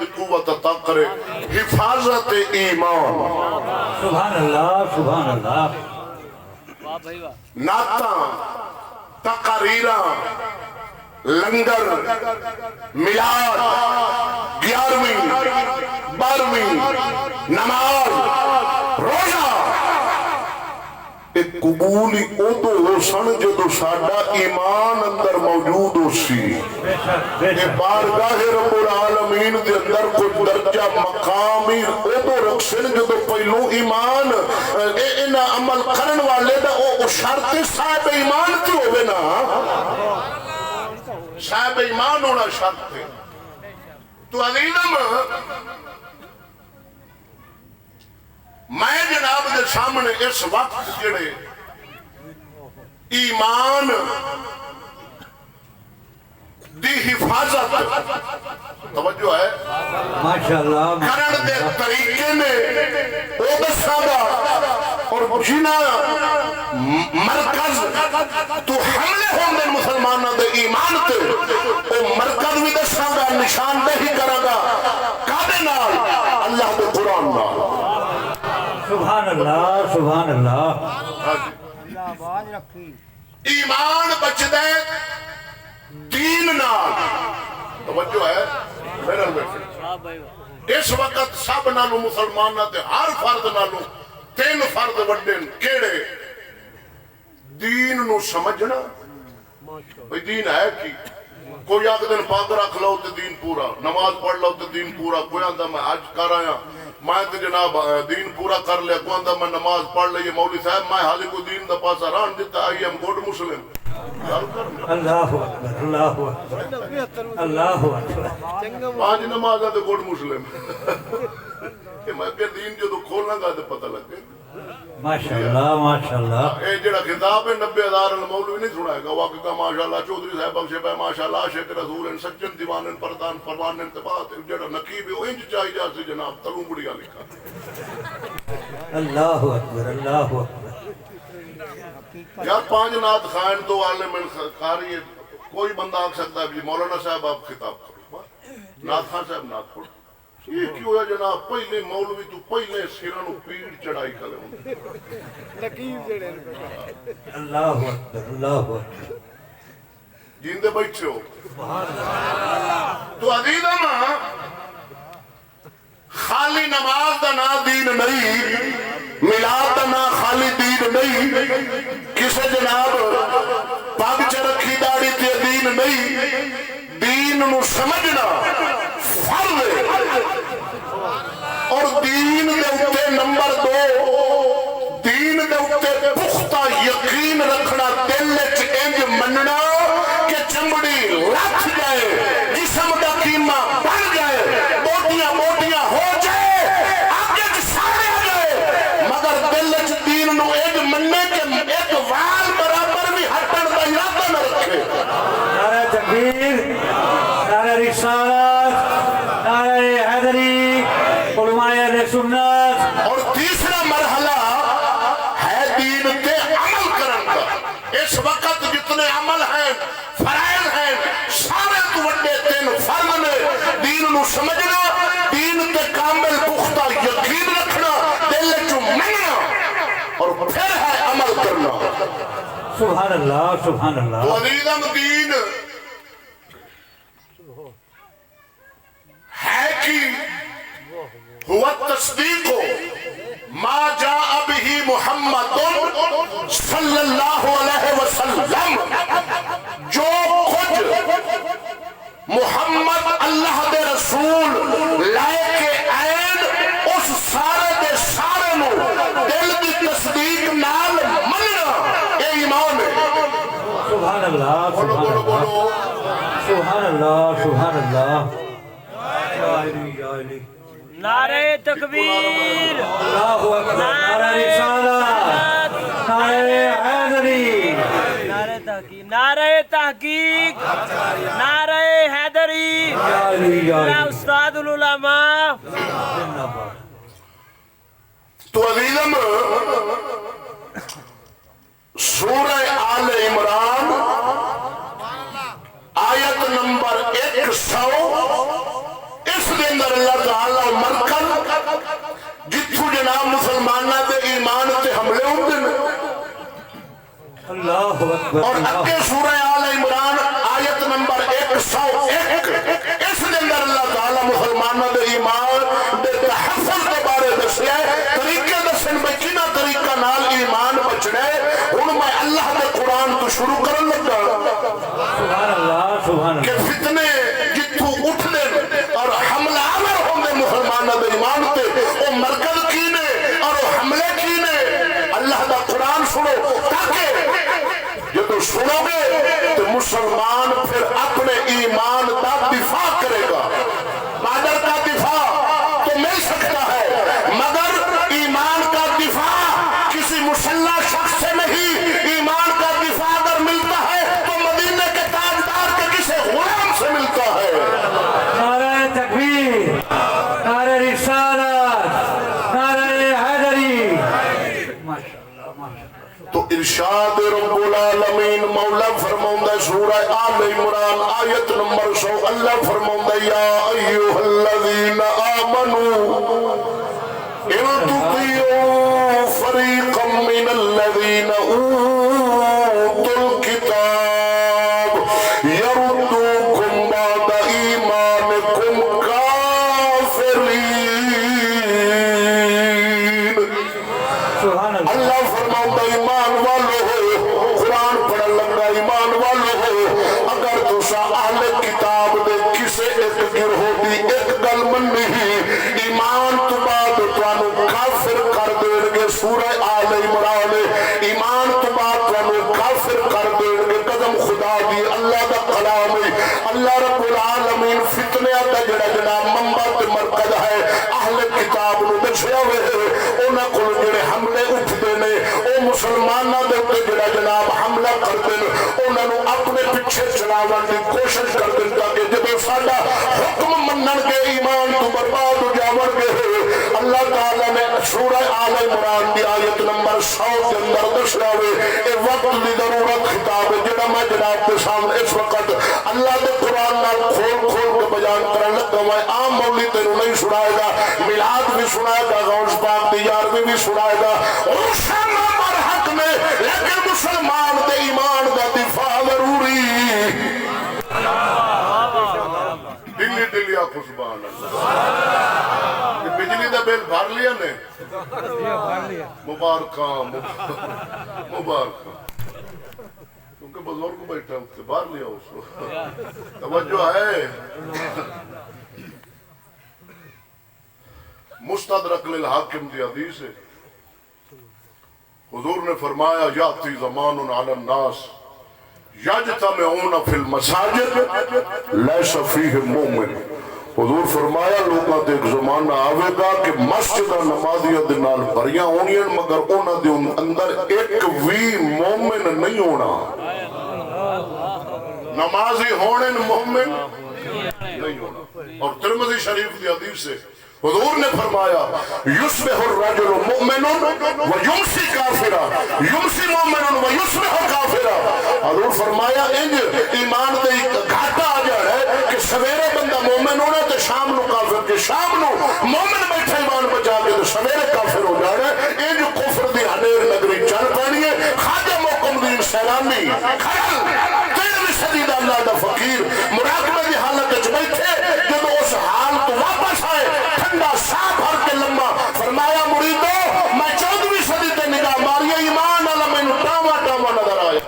دی قوت عطا کرے حفاظت ایمان سبحان اللہ سبحان اللہ نعتاں تقریراں لنگر میلاد 11ویں 12ویں نماز روزہ ایک قبولی ادو ہو سن جدو ساڈا ایمان اندر موجود ہو سی یہ بارگاہ رب العالمین دے اندر کوئی درجہ مقامی ادو رکھ سن جدو پہلو ایمان اینا عمل کرن والے دا او شرط صاحب ایمان کی ہوئے نا صاحب ایمان ہونا شرط ہے تو عزیزم میں جناب دے سامنے اس وقت جڑے ایمان دی حفاظت توجہ ہے ماشاءاللہ کرن دے طریقے میں او دساں گا اور جنا مرکز تو حملے ہوندے مسلمانوں دے ایمان تے او مرکز بھی دساں گا نشاندہی کراں گا کادے نال اللہ دے قرآن نال سبحان اللہ سبحان اللہ ایمان بچدہ دین نال توجہ ہے میرے بیٹھے اس وقت سب نالوں مسلمانہ تے ہر فرد نالوں 3 فرد وڈن کیڑے دین نو سمجھنا بھئی دین ہے کی کوئی آگ دن پاک رکھ لو تے دین پورا نماز پڑھ لو تے دین پورا کوئی آندہ میں حج کر آیا میں تے جناب دین پورا کر لیا کوئی آندہ میں نماز پڑھ لیا مولوی صاحب میں حالی کو دین دا پاسا ران دیتا آئی ہم گوڑ مسلم اللہ اکبر اللہ اکبر اللہ اکبر 5 نماز آتے گوڑ مسلم کہ میں کہ دین جو تو کھولنا گا تو پتہ لگ گئے ماشاءاللہ ماشاءاللہ اے جڑا خطاب ہے 90,000 المولوی نہیں سنائے گا واقع کا ماشاءاللہ چودھری صاحب بخشے پہ ماشاءاللہ عاشق رسول ان سچن دیوان ان پردان فرمان انتباط جڑا نقیب ہے انج چاہی جا سے جناب تلوں بڑیا لکھا اللہ اکبر اللہ اکبر یار 5 نعت خائن تو عالم خاری ہے کوئی بندہ آکھ سکتا ہے بھی مولانا صاحب آپ خطاب کرو نعت خان صاحب نعت پڑھو یہ کیوں ہے جناب پہلے مولوی تو پہلے سرانو پیڑ چڑھائی کھلے ہوں اللہ اکبر اللہ اکبر جیندے بیٹھے ہو تو عزیزم خالی نماز دا نا دین نہیں میلاد دا نا خالی دین نہیں کسے جناب پاگ چرکھی داڑی تے دین نہیں دین نو سمجھنا فرض ہے اور دین دے اوپر نمبر 2 دین دے اوپر پختہ یقین رکھنا دل وچ انج مننا کہ چمڑی لتھ جائے جسم دا قیمہ بن جائے موٹیاں موٹیاں ہو جائے آگے سارے آ جائے مگر دل وچ دین نو انج مننے کہ ایک وال برابر بھی ہٹن دا ارادہ نہ رکھے نعرہ تکبیر نعرہ رسالت نعرہ حیدری علماء اہل سنت اور تیسرا مرحلہ ہے دین تے عمل کرن کا اس وقت جتنے عمل ہیں فرائض ہیں سارے تو وڈے 3 فرض نے دین نو سمجھنا دین تے کامل پختہ یقین رکھنا دل چو مننا اور پھر ہے عمل کرنا سبحان اللہ سبحان اللہ تو عزیزم دین ہے کی ہوا تصدیق ما جاء به محمد صلی اللہ علیہ وسلم جو خود محمد اللہ دے رسول لائے کے آئین اس سارے دے سارے نو دل دی تصدیق نال مننا اے ایمان ہے سبحان اللہ بولو بولو بولو سبحان اللہ سبحان اللہ نعرہ تکبیر اللہ اکبر نعرہ رسالت نعرہ حیدری نعرہ تحقیق نعرہ حیدری نعرہ استاد العلماء تو عزیزم سورہ آل عمران آیت نمبر 100 اس دے اندر اللہ تعالی مرکز جتھوں جناب مسلمانہ دے ایمان تے حملے ہوندے نے اللہ اکبر اور اگے سورہ آل عمران آیت نمبر 101 اس دے اندر اللہ تعالی مسلمانوں دے ایمان دے تحفظ کے بارے دسیا ہے طریقے دسن میں کنا طریقہ نال ایمان بچنا ہے ہن میں اللہ دے قرآن تو شروع کرن لگا سبحان اللہ کہ فتنے جتھوں اٹھ دے اور حملہ آور ہوندے مسلمانوں دے ایمان تے او مرکز کی نے اور او حملے کی نے اللہ دا قرآن سنو تاکہ جب سنو گے تو مسلمان پھر اپنے ایمان کا دفاع کرے گا مادر کا دفاع تو مل سکتا ہے مگر ایمان کا دفاع کسی مسلح شخص سے نہیں ایمان کا دفاع اگر ملتا ہے تو مدینے کے تاجدار کے کسی غلام سے ملتا ہے نعرہ تکبیر نعرہ رسالت نعرہ حیدری تو ارشاد رب العالمین مولا فرماؤں سورہ آل عمران آیت نمبر 100 اللہ فرماؤں یا ایوہ الذین آمنوا ان تطیعوا فریقا من الذین اوتوا الکتاب یردوکم بعد ایمانکم کافرین سبحان اللہ اللہ فرماؤں ایمان والو ہو قرآن پڑھن لگا ایمان والو ہو اگر تسا اہل کتاب دے کسے ایک گروہ دی ایک گل مننی ایمان تو بعد توانو کافر کر دیں گے سورہ آل عمران ایمان تو بعد توانو کافر کر دیں گے قدم خدا دی اللہ دا کلام اللہ رب العالمین فتنے دا جڑا جناب منبع تے مرکز ہے اہل کتاب نو دسیا ہوئے انہاں کول جڑے حملے اٹھدے نے او مسلماناں دے تے جڑا جناب حملہ کردے نے انہاں نو اپنے پیچھے چلاون دی کوشش کردے تاکہ جدوں ساڈا حکم منن گے ایمان تو برباد ہو جاون گے اللہ تعالی نے سورہ آل عمران دی آیت نمبر 100 کے اندر دسیا ہوئے اے وقت دی ضرورت خطاب ہے جڑا میں جناب کے سامنے اس وقت اللہ دے قرآن نال کھول کھول کے بیان کرن لگا میں عام مولوی تینوں نہیں سنائے گا میلاد بھی سنائے گا غوث پاک دی یارویں بھی سنائے گا روشن پر حق میں لیکن مسلمان دے ایمان دا دفاع ضروری دلی دلی آخو سبحان اللہ یہ بجلی دا بل بھر لیا نے مبارکاں مبارکاں کیونکہ بزرگ بیٹھا اس باہر لیا اس کو توجہ ہے مستدرک للحاکم دی حدیث ہے حضور نے فرمایا یاتی زمان علی الناس یجتمعون فی المساجد لیس فیہ مومن حضور فرمایا لوگاں تے ایک زمانہ آوے گا کہ مسجد نمازیہ دے نال بھریاں ہونیاں مگر انہاں دے اندر ایک وی مومن نہیں ہونا نمازی ہونے مومن نہیں ہونا اور ترمذی شریف کی حدیث سے حضور نے فرمایا یصبح الرجل مؤمن ویمسی کافرا یمسی مومن ویصبح کافرا حضور فرمایا انج ایمان دے گھاٹا آ جانا ہے کہ سویرے بندہ مومن ہونا تو شام نو کافر کہ شام نو مومن بیٹھا ایمان بچا کے تو سویرے کافر ہو جانا ہے انج کفر دی ہنیر نگری چل پانی ہے خواجہ محکم الدین سیلانی خیال 13ویں صدی دا اللہ دا فقیر مراقبہ دی حالت وچ بیٹھے جب اس حال تو واپس آئے ٹھنڈا سا بھر کے لمبا فرمایا مریدو میں 14ویں صدی تے نگاہ ماری ایمان والا مینوں ٹاوا ٹاوا نظر آیا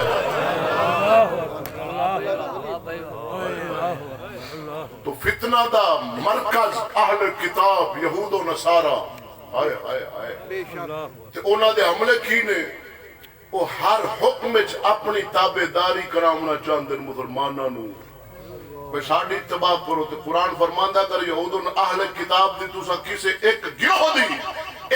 تو فتنہ دا مرکز اہل کتاب یہود و نصارہ آئے آئے آئے تے انہاں دے حملے کی نے وہ ہر حکم وچ اپنی تابعداری کراونا چاہندے مسلماناں نو بھئی ساڈی اتباع کرو تے قرآن فرماندا کر یہود و اہل کتاب دی تساں کسے ایک گروہ دی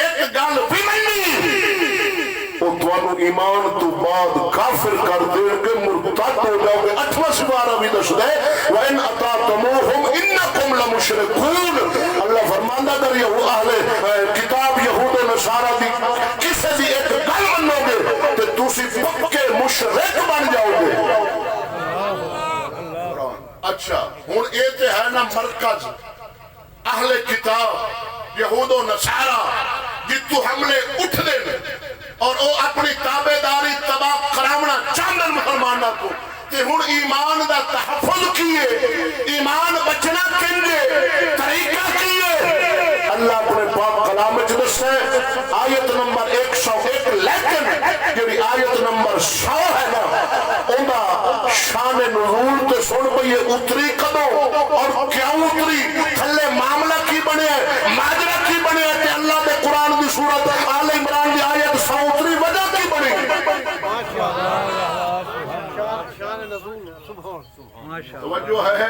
ایک گل بھی نہیں وہ تانوں ایمان تو بعد کافر کر دیں گے مرتد ہو جاؤ گے 8واں سپارہ بھی دس دے وَإِنْ أَطَعْتُمُوهُمْ إِنَّكُمْ لَمُشْرِكُونَ اللہ فرماندا کر یہ اہل کتاب یہود و نصارہ دی کسے بھی ایک گل منو گے تے تسی پکے مشرک بن جاؤ گے اچھا ہن اے تے ہے نا مرکز اہل کتاب یہود و نصارا جتو حملے اٹھ دیں اور وہ اپنی تابع داری تباہ کراونا چاندن مسلمانہ کو کہ ہن ایمان دا تحفظ کیے ایمان بچنا کنجے طریقہ کیے اللہ اپنے پاک کلام میں دسے آیت نمبر 101 لیکن جڑی آیت نمبر 100 ہے نا اوندا شان نزول تے سن پئیے اتری کدوں اور کیوں اتری تھلے معاملہ کی بنے ماجرا کی بنے کہ اللہ دے قرآن دی سورت آل عمران دی آیت 100 اتری وجہ کی بنے توجہ ہے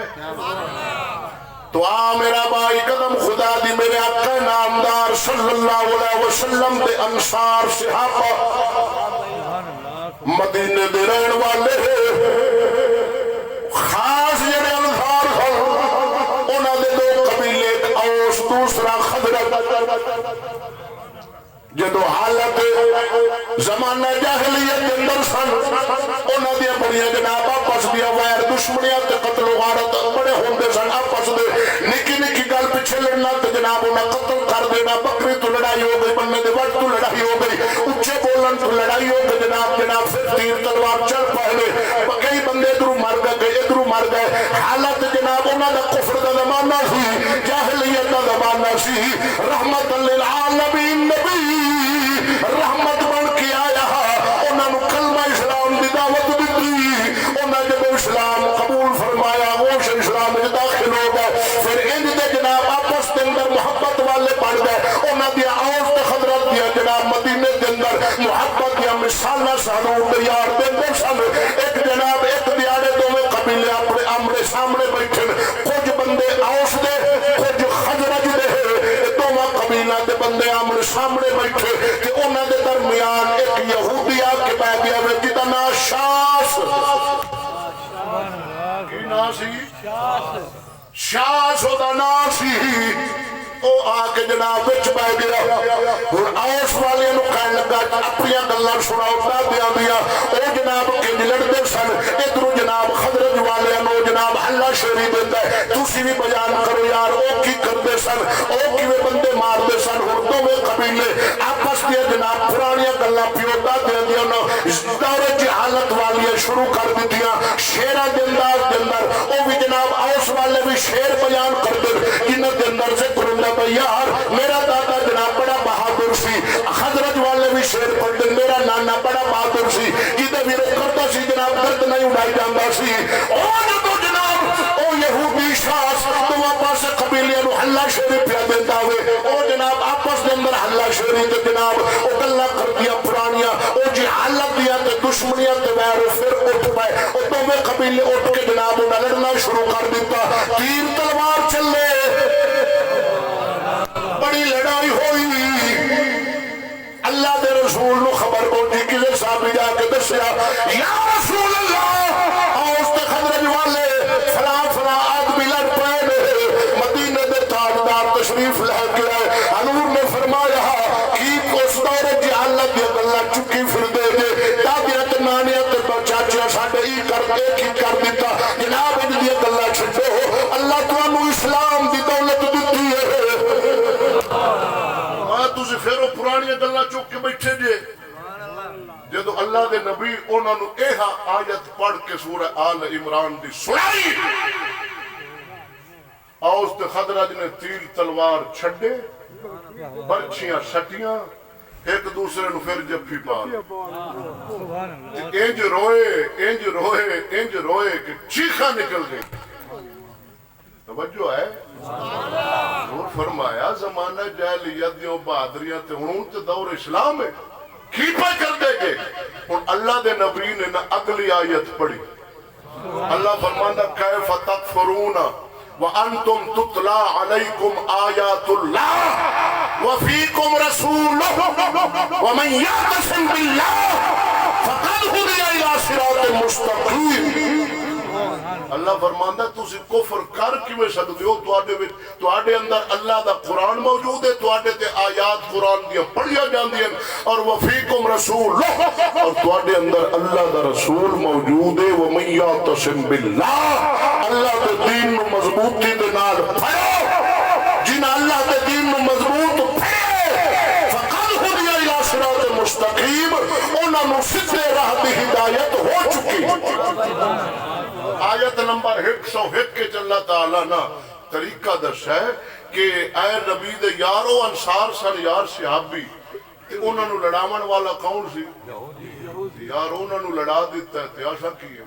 تو آ میرا بائی قدم خدا دی میرے آقا نامدار صلی اللہ علیہ وسلم دے انصار صحابہ مدینے دے رہن والے خاص جڑے انصار ہیں انہاں دے دو قبیلے اوس دوسرا خزرج جدو حالت زمانہ جاہلیت کے اندر سن انہاں دی بڑیاں جناب آپس دیا ویر دشمنیاں تے قتل و غارت بڑے ہوندے سن آپس دے نکی نکی گل پیچھے لڑنا تے جناب انہاں قتل کر دینا بکری تو لڑائی ہو گئی بننے دے وقت تو لڑائی ہو گئی اچھے بولن تو لڑائی ہو گئی جناب پھر تیر تلوار چل پہلے کئی بندے ادھروں مر گئے ادھروں مر گئے حالت جناب انہاں دا کفر دا زمانہ سی جاہلیت دا زمانہ سی رحمت للعالمین نبی رحمت بن کے آیا انہوں نے کلمہ اسلام دی دعوت دیتی انہوں نے جب اسلام قبول فرمایا غوش اسلام میں داخل ہو گئے پھر انج دے جناب آپس کے اندر محبت والے بن گئے انہوں نے آؤس تے خضرت دیا جناب مدینے کے اندر محبت دیا مثالہ سانو تیار دے سن ایک جناب ایک دیارے دو میں قبیلے اپنے آمنے سامنے بیٹھے کچھ بندے آؤس دے کچھ خضرت دے دوما قبیلہ دے بندے آمنے سامنے بیٹھے کہ انہوں دے درمیان ایک یہودی آکے بہ گیا ہے جدا نا شاس کی نا سی شاس ہو دا نا سی او آکے جناب وچ بہ گیا اور آؤس والے نو کہنے لگا اپنی گلاں سناؤ دادیاں دیا او جناب کنج لڑدے سن ادھروں جناب خضرج والے نو جناب حلہ شیری دیندا ہے تسی بھی بیان کرو یار او کی کردے سن او کیویں بندے ماردے سن ہن دوویں قبیلے آپس دی جناب پرانیاں گلاں پیو دادیاں دیاں نو دور جہالت والیاں شروع کر دتیاں شیراں دے انداز دے اندر او بھی جناب آؤس والے بھی شیر بیان کردے جنہاں دے اندر ذکر ہوندا یار میرا دادا جناب بڑا بہادر سی خضرج والے بھی شیر پڑھتے میرا نانا بڑا بہادر سی جدے بھی روک کرتا سی جناب درد نہیں اڑائی جاندہ سی او جدو جناب او یہودی شاس تو واپس قبیلیاں نو حلہ شیری پیا دیتا ہوئے او جناب آپس دے اندر حلہ شیری تے جناب او گلہ کر دیا پرانیاں او جہالت دیا تے دشمنیاں تے ویر پھر اٹھ پائے او تو میں قبیلے اٹھ کے جناب انہاں لڑنا شروع کر دیتا تیر تلوار چلے بڑی لڑائی ہوئی اللہ دے رسول نو خبر پہنچی کسی صحابی جا کے دسیا یا رسول اللہ اوس تے خضرج والے فلاں فلاں آدمی لڑ پئے مدینے دے تاجدار تشریف لے کے آئے حضور نے فرمایا کی اس دور جہالت دی گلاں چکی پھر دے دادیاں تے نانیاں تے چاچیاں ساڈے ای کر کے کی کر دیتا جناب ان دی گلاں چھڈو اللہ تانوں اسلام دی دولت دتی ہے تسی پھر وہ پرانی گلاں چوک کے بیٹھے جے جدو اللہ دے نبی انہوں نے ایہا آیت پڑھ کے سورہ آل عمران دی سنائی اوس تے خضرج نے تیر تلوار چھڑے برچیاں سٹیاں ایک دوسرے نو پھر جفی پا انج روئے کہ چیخا نکل گئی توجہ ہے اور فرمایا زمانہ جاہلیت دیوں بہادریاں تے ہن تے دور اسلام ہے کی پہ کر دے گے اور اللہ دے نبی نے نہ اگلی آیت پڑھی اللہ فرماندہ کیف تکفرون وانتم تتلا علیکم آیات اللہ وفیکم رسولہ ومن یعتصم باللہ فقد ہدی الی صراط مستقیم اللہ فرماندا تسی کفر کر کیویں سکدے ہو تواڈے اندر اللہ دا قرآن موجود ہے تواڈے تے آیات قرآن دی پڑھیا جاندیاں اور وفیکم رسول اور تواڈے اندر اللہ دا رسول موجود ہے ومن یعتصم باللہ اللہ دے دین نو مضبوطی دے نال پھڑو جنہاں نو سدھے راہ دی ہدایت ہو چکی. آیت نمبر 101 کے اللہ تعالیٰ نا طریقہ دسا ہے کہ اے نبی دے یارو انصار سن یار صحابی تے انہاں نو لڑاون والا کون سی؟ یار انہاں نو لڑا دیتا ہے تے آشا کی ہے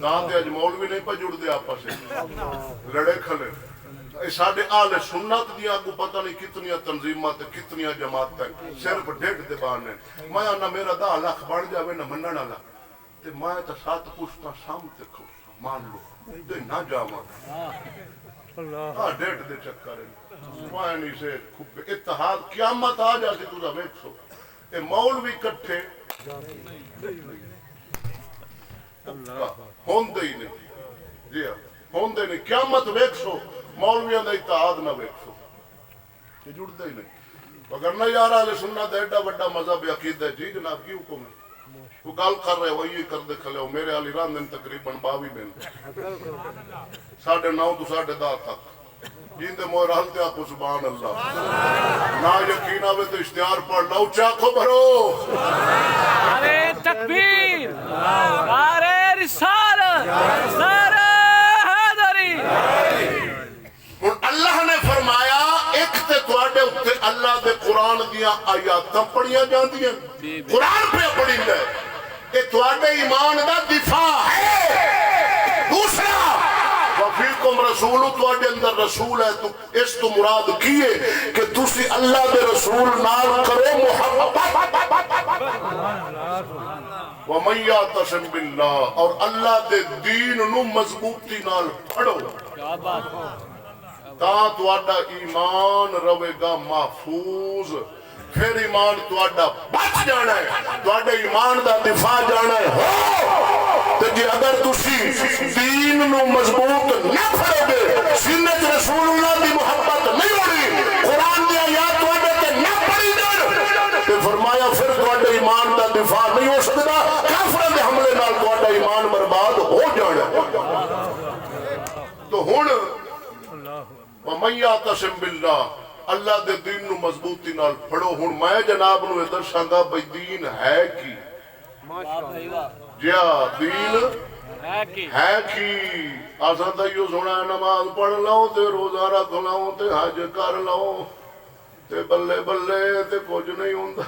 تاں تے اج مولوی نہیں پہ جڑ دے آپس سے لڑے کھلے. ساڈے اہل سنت دیاں کو پتہ نہیں کتنیاں تنظیمات کتنیاں جماعتیں صرف ڈیڈ دے بانے. میں نہ میرا 10 لاکھ بن جاوے نہ منن والا تے میں تے 7 پشتا سامنے کھڑا مان لو تے نہ جاواں ڈیڈ دے چکر میں نہیں سے اتحاد قیامت آ جاتی تساں ویکھو اے مولوی کٹھے ہوندے ہی نہیں. جی ہاں ہوندے نہیں. قیامت ویکھو مولویاں دا اتحاد نہ ویکھو یہ جڑدے ہی نہیں. اگر نہ یار اہل سنت ایڈا بڑا مذہب عقیدہ ہے جی جناب کی حکم ہے وہ گل کر رہے وہی کر دے کھلے ہو. میرے علی ران دن تقریباً 22 دن 9:30 تو 10:30 تک جن دے موہ رہلتے آپ کو سبحان اللہ. نہ یقین آوے تو اشتہار پڑھ لو چاکو بھرو. نعرہ تکبیر، نعرہ رسالت، نعرہ حیدری. اللہ نے فرمایا ایک تے تواڈے اوتے اللہ دے قرآن دیاں آیاتاں پڑھیاں جاندیاں قرآن پہ پڑھی جائے یہ تواڈے ایمان دا دفاع ہے. دوسرا وفیکم رسول تواڈے اندر رسول ہے تو اس تو مراد کیے کہ تسی اللہ دے رسول نال کرو محبت. ومن یعتصم باللہ اور اللہ دے دین نو مضبوطی نال پڑھو تاں تواڈا ایمان رہے گا محفوظ. پھر ایمان تواڈا بچ جانا ہے تواڈے ایمان دا دفاع جانا ہے ہو. تے جے اگر تسی دین نو مضبوط نہ پڑھو گے سینے وچ رسول اللہ دی محبت نہیں ہوئی قرآن دی آیات تواڈے تے نہ پڑھی جان تے فرمایا پھر تواڈے ایمان دا دفاع نہیں ہو سکدا. کافراں دے حملے نال تواڈا ایمان برباد ہو جانا. تو ہن وَمَن يَعْتَصِم بِاللَّهِ اللہ دے دین نو مضبوطی نال پڑھو. ہن میں جناب نو ادھر سانگا بھئی دین ہے کی جیا دین ہے کی آسان تا یوں سونا ہے نماز پڑھ لو تے روزہ رکھ لو تے حج کر لو تے بلے بلے تے کچھ نہیں ہوندا.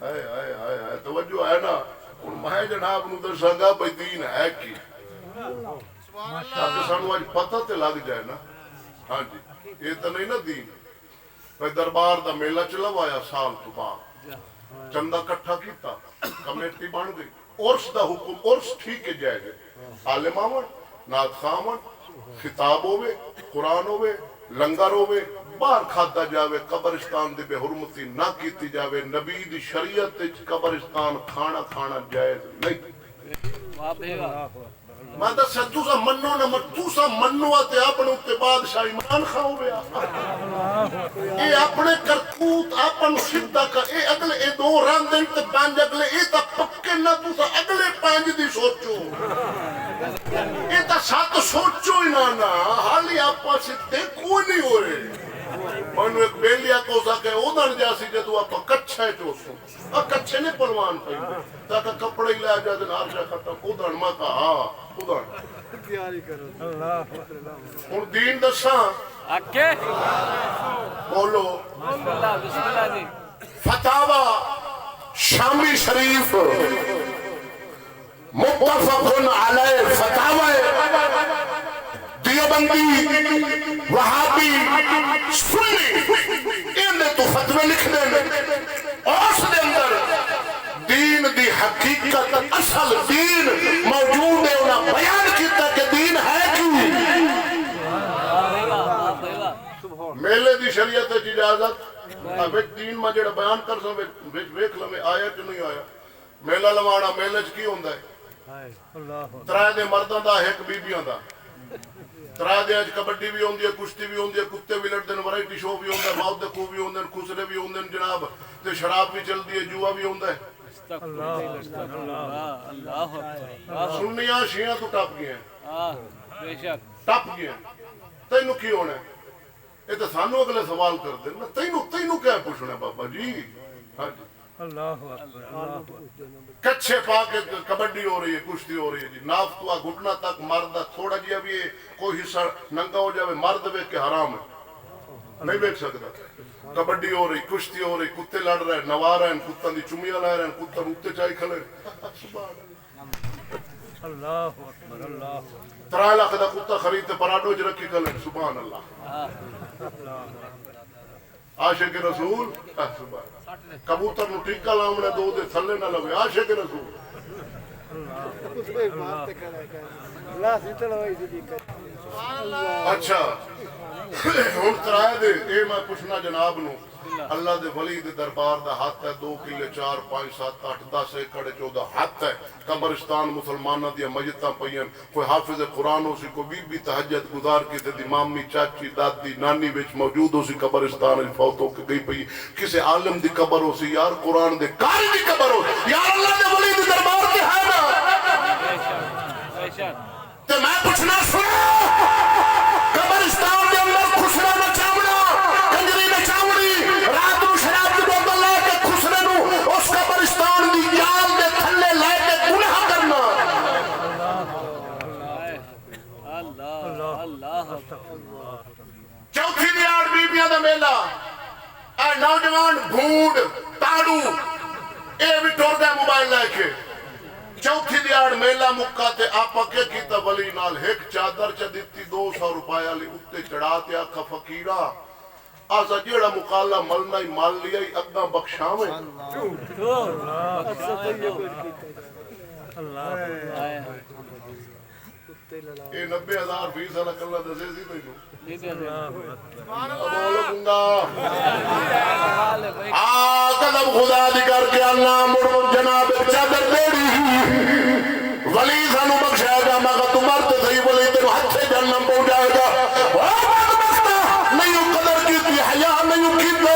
ہائے ہائے ہائے توجہ ہے نا. ہن میں جناب نو ادھر سانگا بھئی دین ہے کی تاکہ سانو آج پتہ تے لگ جائے نا. ہاں جی یہ تو نہیں نا دین. دربار دا میلہ چلوایا سال تو بعد چندہ کٹھا کیتا کمیٹی بن گئی. عرس دا حکم عرس ٹھیک ہے جائے گے عالم آون نعت خواہن خطاب ہوئے قرآن ہوئے لنگر ہوئے باہر کھاتا جاوے قبرستان دی بے حرمتی نہ کیتی جاوے. نبی دی شریعت قبرستان کھانا کھانا جائز نہیں. میں دسا تسا منو نہ تسا منو تے اپنے تے بادشاہ عمران خان ہویا اے اپنے کرتوت اپن سیدھا کر اے اگلے اے 2 راندن تے 5 اگلے اے تا پکے نہ تسا اگلے 5 دی سوچو اے تا 7 سوچو ہی نہ حالی آپا سے دیکھو نہیں ہوئے. منو ایک بیلیا کو سکے ادھر جاسی جدو آپ کچھے چوسوں کچھے نہیں پروان پہنے تاکہ کپڑے لے جا دن آر جا ختم ادھر ماں کہا ادھر اور دین دساں اکے بولو بسم اللہ جی. فتاوہ شامی شریف متفقن علیہ فتاوہ دیوبندی وہابی سنی انہیں تو فتوے لکھ دیں اور اس دے اندر دین دی حقیقت اصل دین موجود ہے. انہاں بیان کیتا کہ دین ہے کی میلے دی شریعت اجازت وچ دین میں جڑا بیان کر سوں وچ ویکھ لویں آیا کہ نہیں آیا. میلہ لوانا میلے چ کی ہوندا ہے 3 دے مرداں دا 1 بیبیاں دا 3 دے کبڈی بھی ہوندی ہے کشتی بھی ہوندی ہے کتے بھی لڑدے نے ورائٹی شو بھی ہوندا ہے موت دے خوہ بھی ہوندے نے خسرے بھی ہوندے نے جناب تے شراب بھی چلدی ہے جوا بھی ہوندا ہے. سنیاں شیعہ تو ٹپ گئے ہیں ٹپ گئے ہیں. تینوں کی ہونا ہے یہ تو سانو اگلے سوال کر دیں تینوں کیا پوچھنا ہے بابا جی اللہ اکبر اللہ اکبر کچھے پا کے کبڈی ہو رہی ہے، کشتی ہو رہی ہے جی، ناف تو گھٹنا تک مرد تھوڑا جی ابھی کوئی حصہ ننگا ہو جائے مرد ویک کے حرام ہے، نہیں دیکھ سکتا۔ کبڈی ہو رہی، کشتی ہو رہی، کتے لڑ رہے ہیں، نوا رہے ہیں، کتوں دی چمیاں لے رہے ہیں، کتا روتے چاہی کھلے اللہ اکبر اللہ اکبر 3 لاکھ دا کتا خریدتے پراڈو چ رکھی کھلے، سبحان اللہ۔ عاشق رسول کبوتر نو ٹکا لاؤنے دو دے تھلے نہ لوے، عاشق رسول۔ اچھا ہن ترائے دے اے میں پوچھنا جناب نو، اللہ دے ولی دے دربار دا ہاتھ ہے، 2 کلے 4 5 7 8 10 ایکڑ 14 ہاتھ ہے، قبرستان مسلمانہ دیا مجتاں پئیاں، کوئی حافظ قرآن ہو سی، کوئی بی بی تہجد گزار کی تے دی مامی چاچی دادی نانی وچ موجود ہو سی، قبرستان وچ فوت ہو کے گئی پئی، کسے عالم دی قبر ہو سی، یار قرآن دے قاری دی قبر ہو سی، یار اللہ دے ولی دے دربار تے ہے نا، تے میں پوچھنا سنو قبرستان دے اندر خسرا نچاونا، کنجری نچاونی، رات نو شراب دی بوتل لے کے خسرے نو اس قبرستان دی جال دے تھلے لے کے گناہ کرنا۔ چوتھی دیار بیبیاں دا میلہ، اے نوجوان بھوڑ تاڑو اے بھی ٹور گئے موبائل لے کے، چوتھی دیار میلہ مکہ تے آپا کے کیتا ولی نال ایک چادر چا دیتی 200 روپایہ لی اتے چڑھاتے آکھا فقیرہ آسا جیڑا مقالہ ملنا ہی مال لیا ہی اگنا بخشاویں۔ اے 90,000 فیس اللہ اللہ دسے سی تینوں بولو گنگا قدم خدا دی کر کے اللہ مڑ جناب چادر دیڑی ولی سانو بخشائے گا، مگر تو مرد صحیح ولی تیرو ہتھے جنم پہنچائے گا، نہیں قدر کی تھی حیاء نہیں کیتا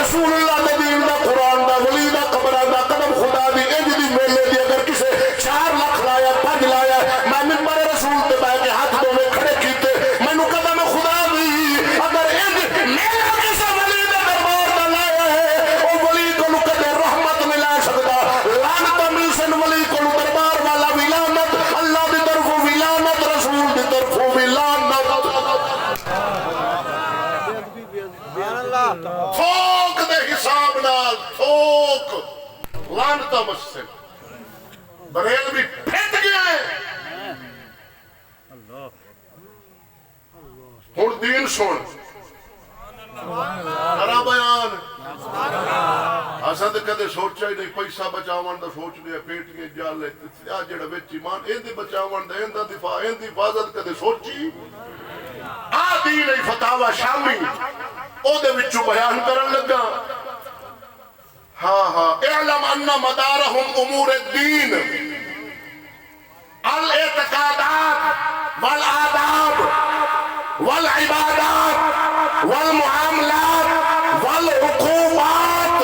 رسول اللہ نے دین دا قرآن دا ولی دا قبرہ دا قدم خدا دی انج دی میلے دی اگر کسے 4 لاکھ لایا 5 لایا میں منبر رسول تے بہ کے ہاتھ دو میں کھڑے کیتے مینوں قدم خدا دی اگر انج میلہ کسے ولی دے دربار دا لایا ہے او ولی کو کدے رحمت نہیں لا سکدا، لعنت ملسن ولی کو دربار والا بھی لعنت، اللہ دی طرفوں بھی لعنت، رسول دی طرفوں بھی لعنت۔ تھوک دے حساب نال تھوک لعنت مسجد بریل بھی پھٹ گیا ہے۔ ہن دین سن کرا بیان، اساں تے کدے سوچا ہی نہیں پیسہ بچاون دا سوچ لیا، پیٹیاں جالے آ جڑا وچ ایمان ایندے بچاون دا ایندا دفاع ایندی حفاظت کدے سوچی؟ آ دین فتاوی شامی او دے وچوں بیان کرن لگا، ہاں ہاں اعلم ان مدارہم امور الدین الاعتقادات والآداب والعبادات والمعاملات والعقوبات،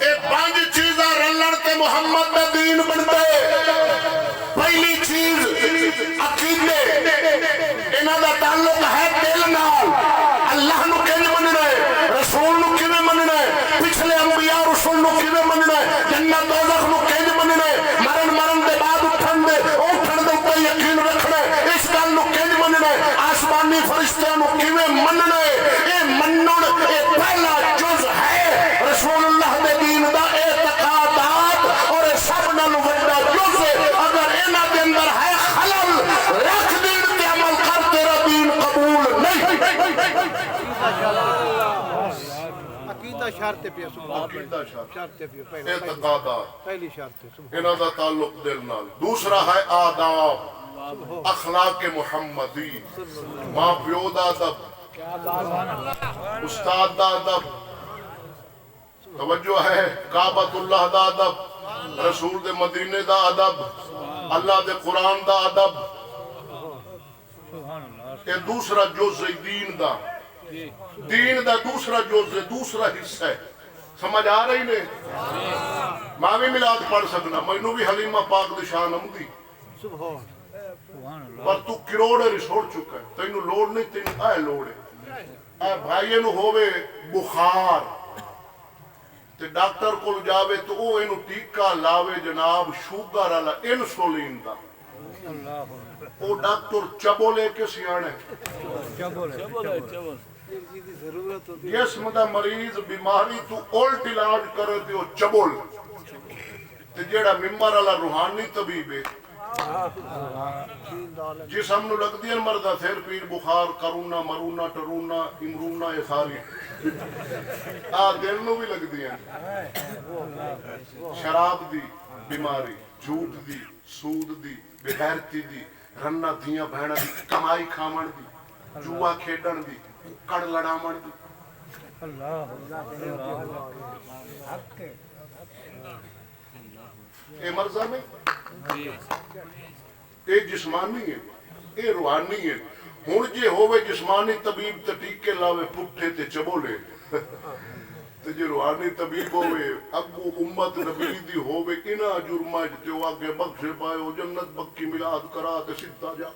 اے 5 چیزاں رلن تے محمد دا دین بنتے۔ پہلی چیز عقیدے، انہاں دا تعلق ہے دل نال، اللہ نو کیویں مننا ہے، رسول نو کیویں مننا ہے، پچھلے انبیاء رسول نو کیویں مننا ہے، جنت دوزخ نو کیویں مننا ہے، مرن دے بعد اٹھن دے اوپر یقین رکھنا ہے، اس گل نو کیویں مننا ہے، آسمانی فرشتیاں نو کیویں مننا ہے، اے منن اے پہلا جز ہے رسول اللہ دے دین دا اعتقادات، اور اے سب نال وڈا جز اگر انہاں دے اندر ہے خلل رکھ دین تے عمل کر تیرا دین قبول نہیں۔ عقیدہ شرط پہ عقیدہ شرط پہ اعتقادات پہلی شرط انہاں دا تعلق دل نال۔ دوسرا ہے آداب، اخلاق محمدی، ماں پیو دا ادب، استاد دا ادب، توجہ ہے کعبۃ اللہ دا ادب، رسول دے مدینے دا ادب، اللہ دے قرآن دا ادب، یہ دوسرا جز ہے دین دا، دین دا دوسرا جز ہے، دوسرا حصہ ہے، سمجھ آ رہی نے؟ میں بھی میلاد پڑھ سکنا، مینوں بھی حلیمہ پاک دی شان آمدی، پر تو کروڑے رسوڑ چکا ہے، تینوں لوڑ نہیں، تینوں اے لوڑ ہے، اے بھائیے نو ہووے بخار تے ڈاکٹر کول جاوے تو وہ اینو ٹیکا لاوے جناب شوگر والا انسولین دا وہ ڈاکٹر چبو لے کے سیانے جی ضرورت ہوتی جسم دا مریض بیماری تو الٹ علاج کرے تے وہ چبول تے جیڑا ممبر والا روحانی طبیب ہے جسم نو لگدی ہے مردا سر پیر بخار کرونا مرونا ٹرونا امرونا یہ ساری دل نو بھی لگدی ہیں شراب دی بیماری جھوٹ دی سود دی بے غیرتی دی رنا دھیاں بہنا دی کمائی کھاون دی جوا کھیڈن دی کڑ لڑاون دی اے مرضا میں اے جسمانی ہے اے روحانی ہے ہن جے ہوے جسمانی طبیب تے ٹیکے لاوے پٹھے تے چبولے تے جے روحانی طبیب ہوے اگو امت نبی دی ہوے انہاں جرماں تے او اگے بخشے پائے او جنت بکی میلاد کرا تے سیدھا جا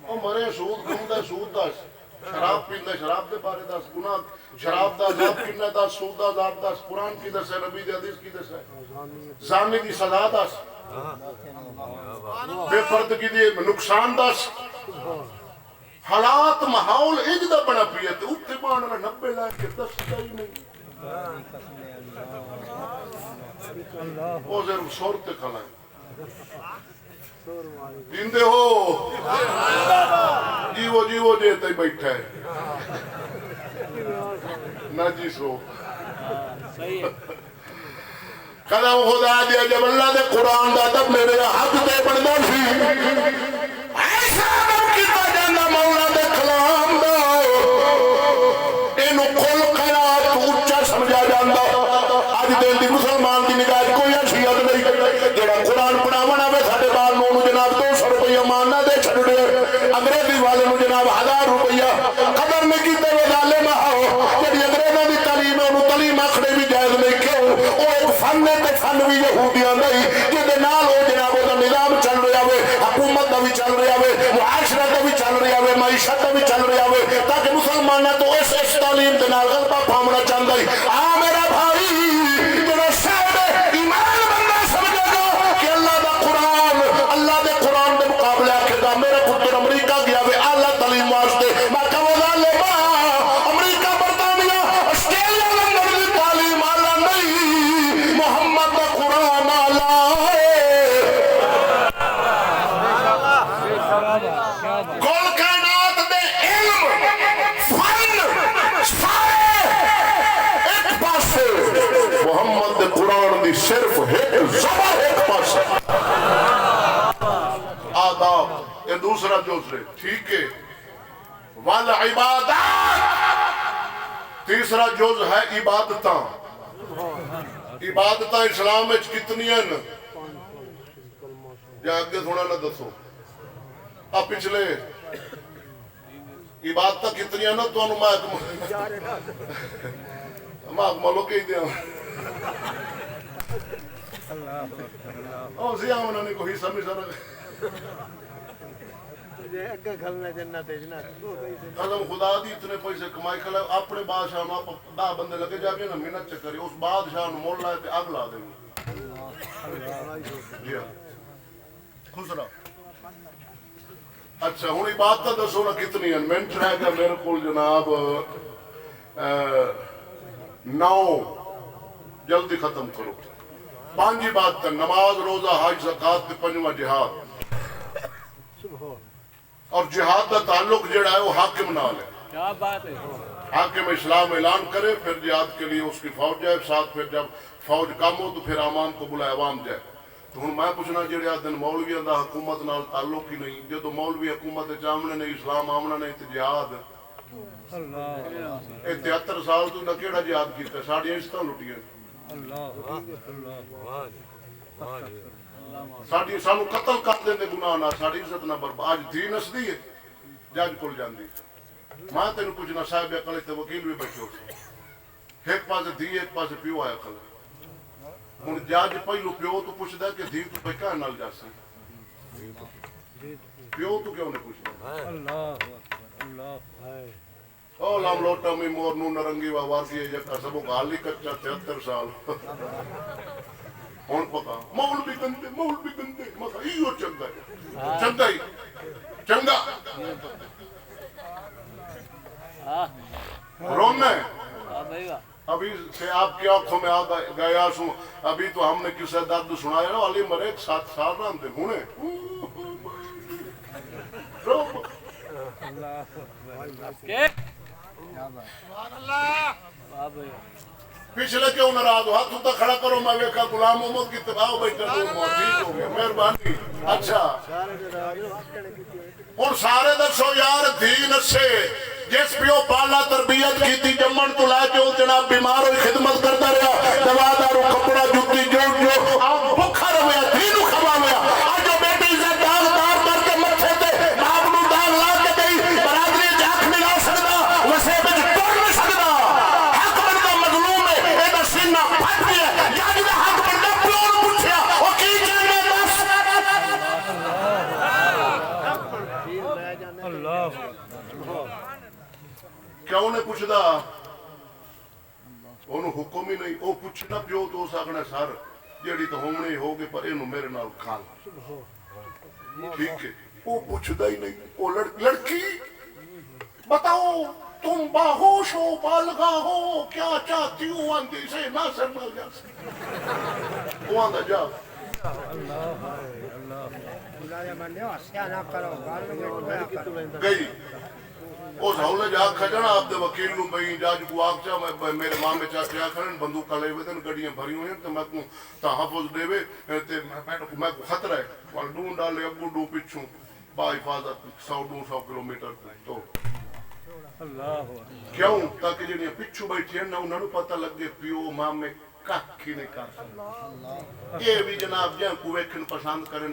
او مرے سود کھوندا سود دس شراب پیندا شراب دے بارے دس گناہ شراب دا عذاب کنا دس سود دا عذاب دس قرآن کی دس ہے نبی دی حدیث کی دس ہے زانی دی سزا دس بے پردگی دی نقصان دس حالات ماحول اج دا بنا پیا تے اوتے بان والا 90 لاکھ کے دس ہی نہیں او ضرور سور تے کھلائیں دیندے ہو جیو جے تے بیٹھا ہے نہ جی سو قدم خدا دیا جب اللہ دے قرآن دا تب میرے حق تے بندا سی ایسا ادب کیتا جاندا مولا دے کلام دا اینو کھل خیرات اونچا سمجھا جاندا اج دل دی مسلمان دی نگاہ کوئی حیثیت نہیں جڑا قرآن پڑھاون آوے ساڈے بال نو جناب 200 روپیہ ماننا دے چھڑے انگریزی والے نو جناب 1000 روپیہ قدر نہیں کیتے وے ظالم ہو جڑی انگریزاں دی تعلیم ہے اونوں تعلیم آکھنے بھی جائز نہیں کیوں او ایک فن ہے تے فن بھی یہودیاں دا ہی جے نال او جناب دا نظام چل رہا ہوے حکومت دا بھی چل رہا ہوے معاشرہ دا بھی چل رہا ہوے معیشت دا بھی چل رہا ہوے تاکہ مسلماناں تو اس تعلیم دے نال غلبہ پاونا چاہندا ہے آ میرا بھائی جڑا صاحب ایمان بندہ سمجھے گا کہ اللہ دا قرآن دے مقابلے آکھے گا میرا پتر امریکہ گیا وے اعلیٰ تعلیم واسطے میں کہوں ظالما امریکہ برطانیہ آسٹریلیا لندن دی تعلیم اعلیٰ نہیں محمد دا قرآن اعلیٰ کل کائنات دے علم فن سارے ایک پاسے محمد دے قرآن دی صرف ایک زبر ایک پاسے آداب یہ دوسرا جز ہے ٹھیک ہے والعبادات تیسرا جز ہے عبادتاں عبادتاں اسلام وچ کتنی ہیں یا آگے تھوڑا نہ دسو اب پچھلے عبادتاں کتنی ہیں نا تو انہوں میں ملو کہی دیا او سی آمنا نے کوئی سمی سر اگے کھلنا جنت ہے جنت قدم خدا دی اتنے پیسے کمائی کھلے اپنے بادشاہ نو آپ 10 بندے لگے جا کے نا محنت چکری اس بادشاہ نو مول لائے تے اگ لا دیں جی ہاں خوش رہا اچھا ہوں عبادت دسو نا کتنی ہیں منٹ رہ گیا میرے کو جناب 9 جلدی ختم کرو 5 عبادت نماز روزہ حج زکات تے 5واں جہاد اور جہاد کا تعلق جڑا ہے وہ حاکم نال ہے کیا بات ہے حاکم اسلام اعلان کرے پھر جہاد کے لیے اس کی فوج جائے ساتھ پھر جب فوج کم ہو تو پھر عوام کو بلائے عوام جائے تو ہوں میں پوچھنا جڑے دن مولویاں دا حکومت نال تعلق ہی نہیں جدو مولوی حکومت آمنے نہیں اسلام آمنا نہیں تو جہاد 73 سال تو نہ کیڑا جہاد کیتا ساڑیاں عزتاں لٹیاں ساڑی سانو قتل کر دیں گناہ نہ ساڑی عزت نہ برباد آج دھی نسدی ہے جج کول جاندی میں تینوں پوچھنا صاحب عقل تے وکیل بھی بیٹھے ہو ایک پاسے دھی ایک پاسے پیو ہے عقل ہوں جج پہلو پیو تو پوچھتا کہ دھی تو پہ کیا نال جا سکے پیو تو کیوں نہیں پوچھتا او لام لوٹا میں مور نو نرنگی واسی ہے جکا سبو گالی کچا 73 سال ہون پکا مول بھی گندے مکا ایو چنگا چنگا رونا ہے واہ بھائی واہ ابھی سے آپ کی آنکھوں میں آ گیا سوں ابھی تو ہم نے کسے درد سنایا نا علی مرے 7 سال رہن تھے ہونے کے واہ بھائی پچھلے کیوں ناراض ہو ہاتھ تو کھڑا کرو میں ویکھا غلام محمد کی تباہ بیٹھا تو ٹھیک ہو گیا مہربانی اچھا اور سارے دسو یار دین سے جس پیو پالا تربیت کی تھی جمن تو لائے جو جناب بیمار ہوئی خدمت کرتا رہا دوا دارو کپڑا جوتی جو آپ بکھا رویا دینو کھوا ہویا آج جو بیٹی سے داغ دار کر کے مچھے تھے باپ نو داغ لا کے گئی برادری جاک ملا سکتا وسے بچ توڑ نہیں سکتا حق بندہ مظلوم ہے ایدہ سینہ پھٹ گیا یا جنہ حق بندہ پیور پوچھیا وہ کی جانے بس اللہ کیوں نے پوچھدا انہوں حکم ہی نہیں وہ پوچھنا پیو تو ساکنے سار جیڑی تو ہومنے ہوگے پر انہوں میرے نال کھال ٹھیک ہے وہ پوچھدا ہی نہیں وہ لڑکی بتاؤ تم باہوش ہو بالغا ہو کیا چاہتی ہو آندھی سے نہ سر نہ جا وہ آندھا جا گئی اس حولے جا کھجنا آپ دے وکیل نو بھئی جاج کو آگ چاہ میں میرے ماں میں چاہ کیا کرن بندوق کا لے ہوئے دن گڑیاں بھری ہوئے تو میں کو تحفظ دے وے میں کو خطرہ ہے وال ڈون ڈالے ابو ڈو پچھوں با حفاظت 100-200 کلومیٹر تو کیوں تاکہ جنہیں پچھو بیٹھی ہیں نا انہوں نے پتہ لگ گئے پیو ماں میں کاکھی نہیں کر سکتا یہ بھی جناب جہاں کو ویکھن پسند کریں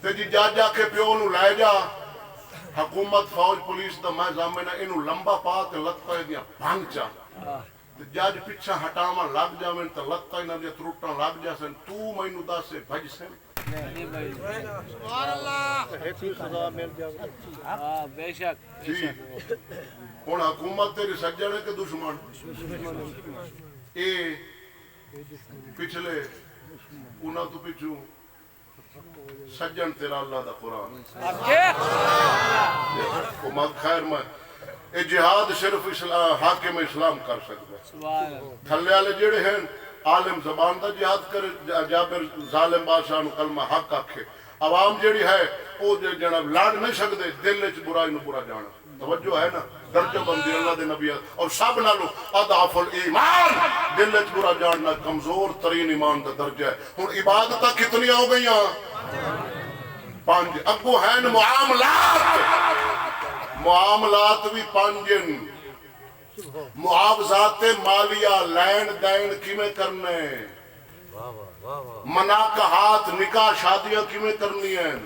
تے جی جا کے پیو نو لائے جا حکومت فوج پولیس دا میں زامنہ انہوں لمبا پا تے لگتا ہے دیا بھانگ چا تے جاج پچھا ہٹاما لگ جاویں تے لگتا ہے نا دیا تروٹا لگ جا سن تو میں نو دا سے بھج سن بے شک جی ہن حکومت تیری سجنے کے دشمن اے پچھلے انہاں تو پچھو سجن تیرا اللہ دا قرآن خیر میں اے جہاد صرف حاکم اسلام کر سکتا تھلے والے جڑے ہیں عالم زبان دا جہاد کرے جابر ظالم بادشاہ نو کلمہ حق آکھے عوام جڑی ہے او جناب لاڑ نہیں سکدے دل وچ برائی نو برا جانا توجہ ہے نا درجہ بندی اللہ دے نبی اور سب نالو اضعف الایمان دل وچ برا جاننا کمزور ترین ایمان دا درجہ ہے ہن عبادتاں کتنی ہو گئیاں 5 اگو ہیں معاملات بھی 5 معاوضات مالیہ لین دین کیویں کرنے مناکحات نکاح شادیاں کیویں کرنی ہیں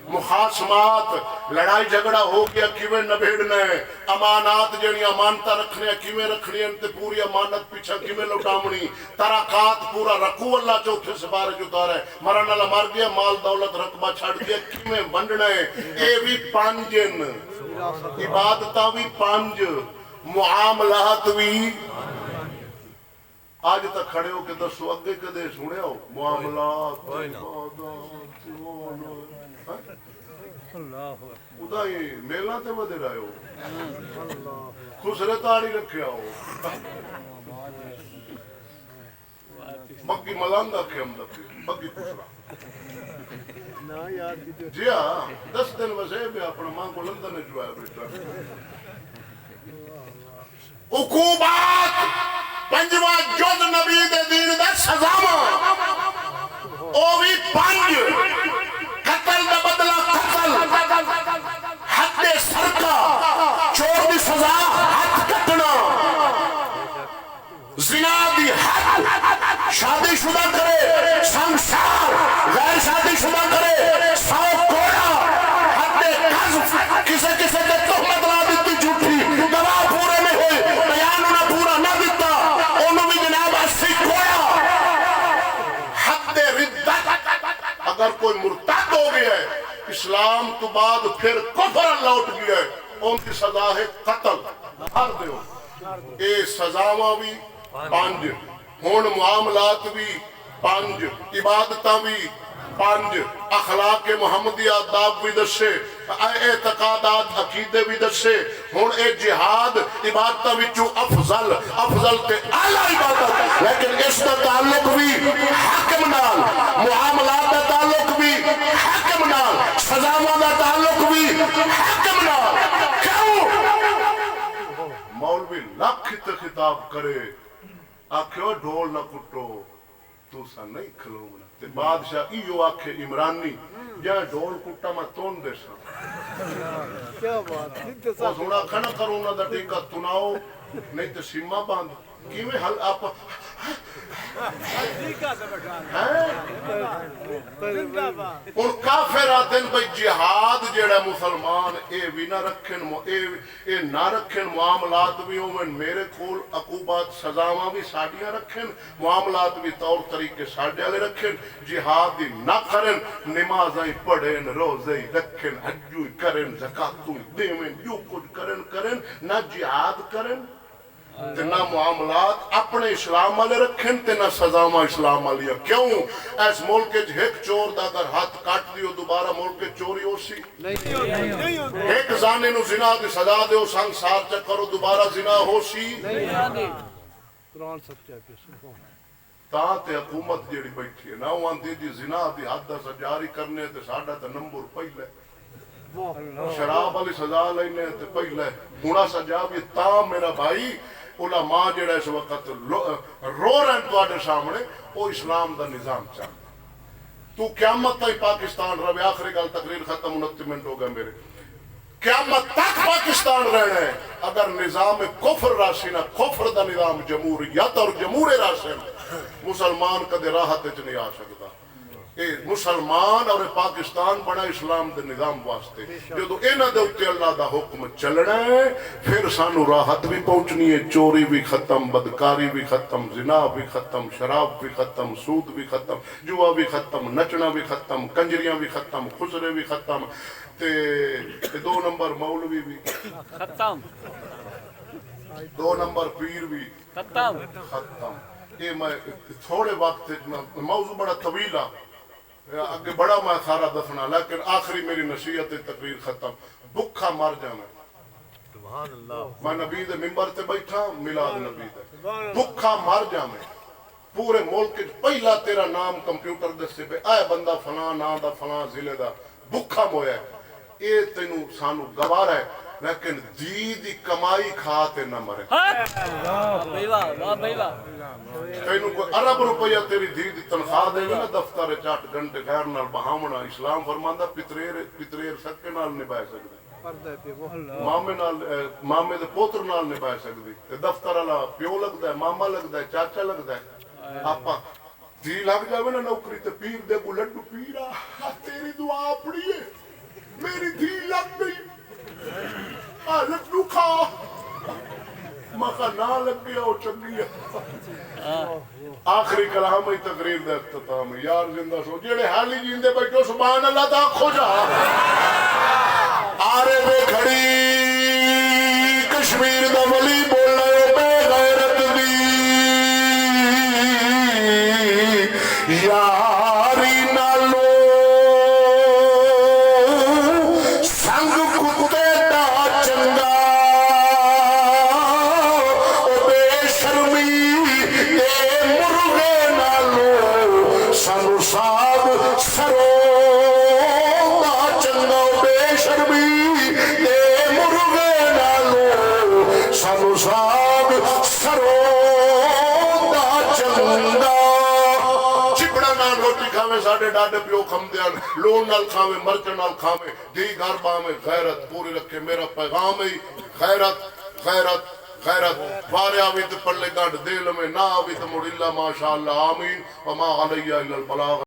مخاصمات لڑائی جھگڑا ہو گیا کیویں نبھیڑنا ہے امانات جڑی امانتاں رکھنے کیویں رکھنی ہیں تے پوری امانت پیچھے کیویں لوٹاونی ترکات پورا رکوع اللہ چوتھے سپارے جو اتارا ہے مرن والا مر گیا مال دولت رقبہ چھڑ دیا کیویں ونڈنا ہے اے بھی 5 عبادتاں بھی 5 معاملات بھی آج تک کھڑے ہو کے دسو اگے کدے سنے ہو معاملات خدا ہی میلہ تے ودے رہے ہو خسرے تاڑی رکھیا ہو بگی ملانگا کے ہم دکھے بگی خسرا جی ہاں 10 دن وزے بھی اپنا ماں کو لندن جو ہے بیٹا عقوبات 5واں جز نبی دے دین دا سزاواں او بھی 5 قتل دا بدلہ قتل حد سرکا چور دی سزا ہاتھ کٹنا زنا دی حد شادی شدہ کرے سنسار غیر شادی شدہ کرے 100 کوڑا حد قذف کسے کسے دے تہمت لا دیتی جھوٹی گواہ پورے میں ہوئے بیان انہیں پورا نہ دیتا انہوں بھی جناب 80 کوڑا حد ردت اگر کوئی مرتد ہو گیا ہے اسلام تو بعد پھر کفر لوٹ گیا ہے ان کی سزا ہے قتل مار دیو اے سزاواں بھی پانچ ہن معاملات بھی پانچ عبادتاں بھی پانچ اخلاق محمدی آداب بھی دسے اعتقادات عقیدے بھی دسے ہن اے جہاد عبادتاں وچوں افضل تے اعلی عبادت لیکن اس دا تعلق بھی حاکم نال معاملات دا تعلق بھی حاکم نال سزاواں دا تعلق بھی حاکم نال کیوں مولوی لاکھ تے خطاب کرے آکھو ڈھول نہ کٹو تو سا نہیں کھلونا تے بادشاہ ایو آکھے عمرانی یا ڈھول کٹا میں تون دے سا کیا بات ہے وہ سوڑا کھنا کرونا دا ٹیکا تناؤ نہیں تے سیما باندھ کیویں حل آپ اور کافر آدن بھئی جہاد جیڑا مسلمان اے بھی نہ رکھن معاملات بھی ہوئن میرے کول عقوبات سزاواں بھی ساڑیاں رکھن معاملات بھی طور طریقے ساڑے والے رکھن جہاد نہ کرن نمازیں پڑھن روزے رکھن حجو کرن زکاتوں دیویں جو کچھ کرن نہ جہاد کرن تے نہ معاملات اپنے اسلام والے رکھن تے نہ سزاواں اسلام والی کیوں اس ملک وچ ایک چور دا اگر ہاتھ کٹ دیو دوبارہ ملک وچ چوری ہو سی نہیں ایک زانے نو زنا دی سزا دیو سنسار چ کرو دوبارہ زنا ہو سی نہیں قرآن سچا ہے تاں تے حکومت جیڑی بیٹھی ہے نہ آندی جی زنا دی حد دا جاری کرنے تے ساڈا تے نمبر پہلے شراب والی سزا لینے تے پہلے ہن سجا بھی تاں میرا بھائی علماء جڑا اس وقت رو رہے ہیں تواڈے سامنے وہ اسلام دا نظام چاہتے تو قیامت تک پاکستان رہے آخری گل تقریر ختم 29 منٹ ہو گئے میرے قیامت تک پاکستان رہنا ہے اگر نظام کفر راشی نہ کفر دا نظام جمہوریت اور جمہور راشی مسلمان کدے راحت وچ نہیں آ سکتا اے مسلمان اور پاکستان بڑا اسلام دے نظام واسطے جدو انہاں دے اوتے اللہ دا حکم چلنا ہے پھر سانو راحت بھی پہنچنی ہے چوری بھی ختم بدکاری بھی ختم زنا بھی ختم شراب بھی ختم سود بھی ختم جوا بھی ختم نچنا بھی ختم کنجریاں بھی ختم خسرے بھی ختم تے 2 نمبر مولوی بھی ختم 2 نمبر پیر بھی ختم یہ میں تھوڑے وقت موضوع بڑا طویل اگے بڑا میں سارا دسنا لیکن آخری میری نصیحت تقریر ختم بھکھا مر جانا سبحان اللہ میں نبی دے ممبر تے بیٹھا میلاد نبی دے بھکھا مر جانا پورے ملک پہلا تیرا نام کمپیوٹر دسے پہ اے بندہ فلاں نام دا فلاں ضلع دا بھکھا مویا ہے اے تینوں سانو گوارا ہے لیکن دی کمائی کھاتے نہ مرے تینوں کوئی ارب روپیہ تیری دی تنخواہ دے نا دفتر چاٹ گھنٹے غیر نال بہاونا اسلام فرماندا پتریر سکے نال نبھائے سکدے مامے دے پوتر نال نبھائے سکدی دفتر والا پیو لگدا ہے ماما لگدا ہے چاچا لگدا ہے آپا دی لگ جاوے نا نوکری تے پیر دے کو لڈو پیرا تیری دعا اپڑی ہے میری دی لگ گئی لڈو کھا مکہ نہ لگ گیا وہ چنگی ہے آخری کلام ہی تقریر دے اختتام یار زندہ سو جیڑے حالی جیندے بیٹھو سبحان اللہ تا کھو جا آرے بے کھڑی کشمیر دا ولی بولنا بے غیرت دی یاری نالو ساڑھے ڈاڈے پیو کھم دیان لون نال کھاوے مرچن نال کھاوے دی گھر باوے غیرت پوری رکھے میرا پیغام ہے غیرت غیرت غیرت وارے آوی تے پلے گاڑ دل میں نہ آوی تے مڑ اللہ ماشاءاللہ آمین وما علیہ الا البلاغ